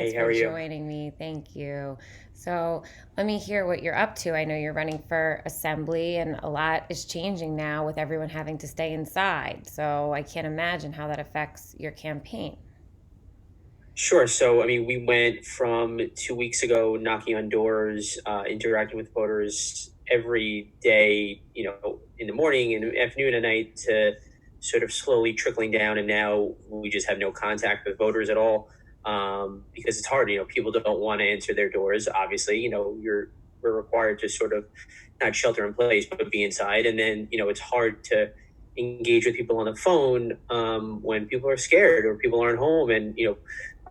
Thanks Hey, how for are you? joining me. Thank you. So, let me hear what you're up to. I know you're running for assembly, and a lot is changing now with everyone having to stay inside. So, I can't imagine how that affects your campaign. Sure. So, we went from 2 weeks ago knocking on doors, interacting with voters every day, in the morning and afternoon and night to sort of slowly trickling down. And now we just have no contact with voters at all because it's hard. People don't want to answer their doors. Obviously, we're required to sort of not shelter in place, but be inside. And then, it's hard to engage with people on the phone when people are scared or people aren't home. And,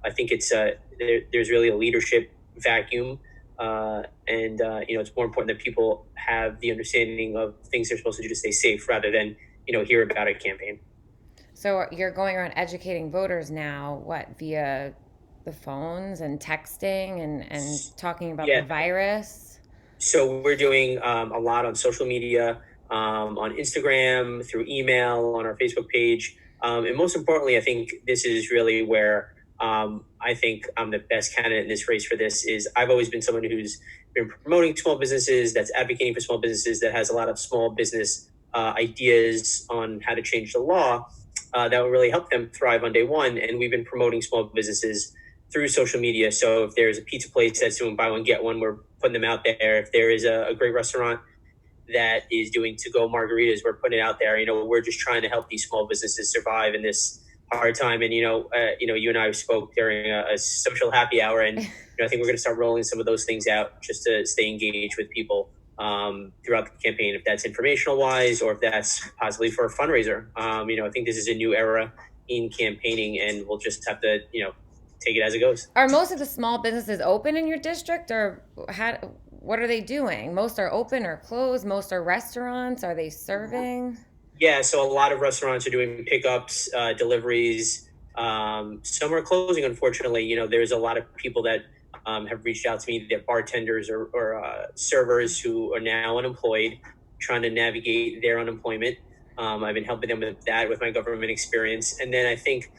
I think there's really a leadership vacuum, and it's more important that people have the understanding of things they're supposed to do to stay safe rather than hear about a campaign. So, you're going around educating voters now, what, via the phones and texting and talking about the Yeah, virus? so we're doing a lot on social media, on Instagram, through email, on our Facebook page, and most importantly, I think this is really where I think I'm the best candidate in this race for this. Is I've always been someone who's been promoting small businesses, that's advocating for small businesses, that has a lot of small business ideas on how to change the law that will really help them thrive on day one. And we've been promoting small businesses through social media. So if there's a pizza place that's doing buy one get one, we're putting them out there. If there is a great restaurant that is doing to go margaritas, we're putting it out there. We're just trying to help these small businesses survive in this hard time. And you and I spoke during a social happy hour, and I think we're going to start rolling some of those things out just to stay engaged with people throughout the campaign. If that's informational wise, or if that's possibly for a fundraiser. I think this is a new era in campaigning, and we'll just have to take it as it goes. Are most of the small businesses open in your district, or what are they doing? Most are open or closed. Most are restaurants. Are they serving? Yeah, so a lot of restaurants are doing pickups, deliveries. Some are closing, unfortunately. There's a lot of people that have reached out to me, they're bartenders or servers who are now unemployed, trying to navigate their unemployment. I've been helping them with that with my government experience. And then I think,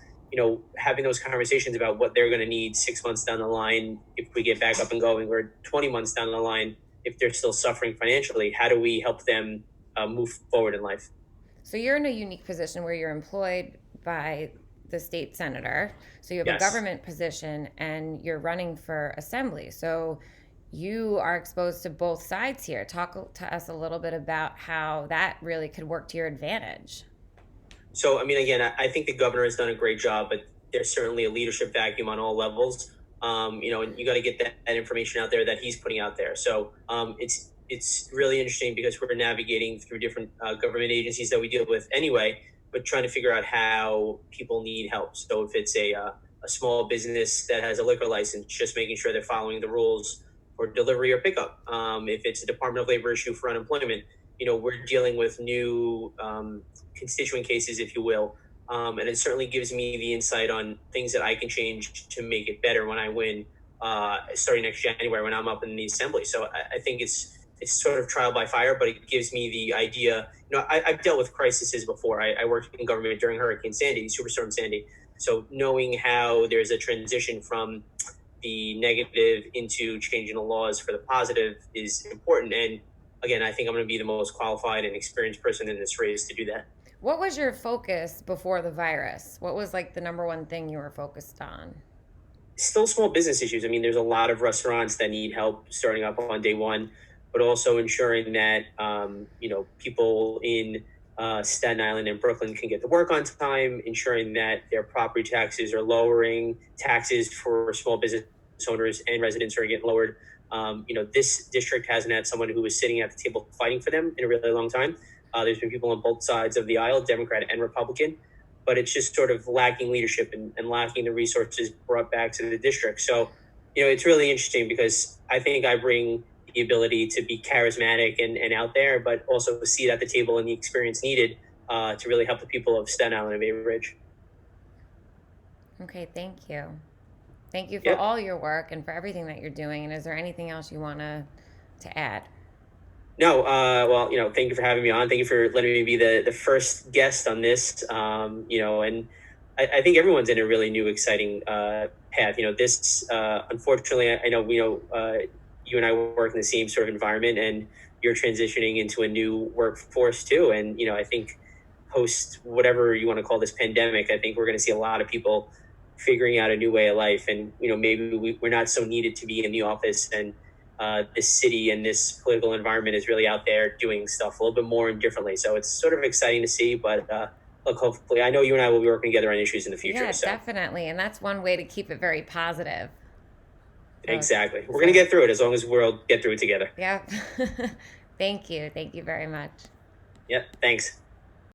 having those conversations about what they're going to need 6 months down the line if we get back up and going, or 20 months down the line if they're still suffering financially, how do we help them move forward in life? So you're in a unique position where you're employed by the state senator. So you have a Yes. government position and you're running for assembly. So you are exposed to both sides here. Talk to us a little bit about how that really could work to your advantage. So, again, I think the governor has done a great job, but there's certainly a leadership vacuum on all levels. And you got to get that information out there that he's putting out there. So, it's really interesting because we're navigating through different government agencies that we deal with anyway, but trying to figure out how people need help. So, if it's a small business that has a liquor license, just making sure they're following the rules for delivery or pickup. If it's a Department of Labor issue for unemployment, we're dealing with new constituent cases, if you will. And it certainly gives me the insight on things that I can change to make it better when I win, starting next January when I'm up in the assembly. So I think it's sort of trial by fire, but it gives me the idea. I've dealt with crises before. I worked in government during Hurricane Sandy, Superstorm Sandy. So knowing how there's a transition from the negative into changing the laws for the positive is important. And again, I think I'm going to be the most qualified and experienced person in this race to do that. What was your focus before the virus? What was like the number one thing you were focused on? Still small business issues. There's a lot of restaurants that need help starting up on day one, but also ensuring that people in Staten Island and Brooklyn can get to work on time, ensuring that their property taxes are lowering, taxes for small business owners and residents are getting lowered. This district hasn't had someone who was sitting at the table fighting for them in a really long time. There's been people on both sides of the aisle, Democrat and Republican, but it's just sort of lacking leadership and lacking the resources brought back to the district. So, it's really interesting because I think I bring the ability to be charismatic and out there, but also a seat at the table and the experience needed to really help the people of Staten Island and Bay Ridge. Okay, thank you. Thank you for Yep. all your work and for everything that you're doing. And is there anything else you want to add? No, well, thank you for having me on. Thank you for letting me be the first guest on this. And I think everyone's in a really new, exciting path. This unfortunately, I know you and I work in the same sort of environment, and you're transitioning into a new workforce too. And I think post whatever you want to call this pandemic, I think we're going to see a lot of people figuring out a new way of life, and maybe we're not so needed to be in the office, and this city and this political environment is really out there doing stuff a little bit more and differently. So it's sort of exciting to see, but look, hopefully, I know you and I will be working together on issues in the future. Yeah, So definitely. And that's one way to keep it very positive. So, exactly, we're gonna get through it as long as we'll get through it together. yeah. Thank you. Thank you very much. Yeah, thanks.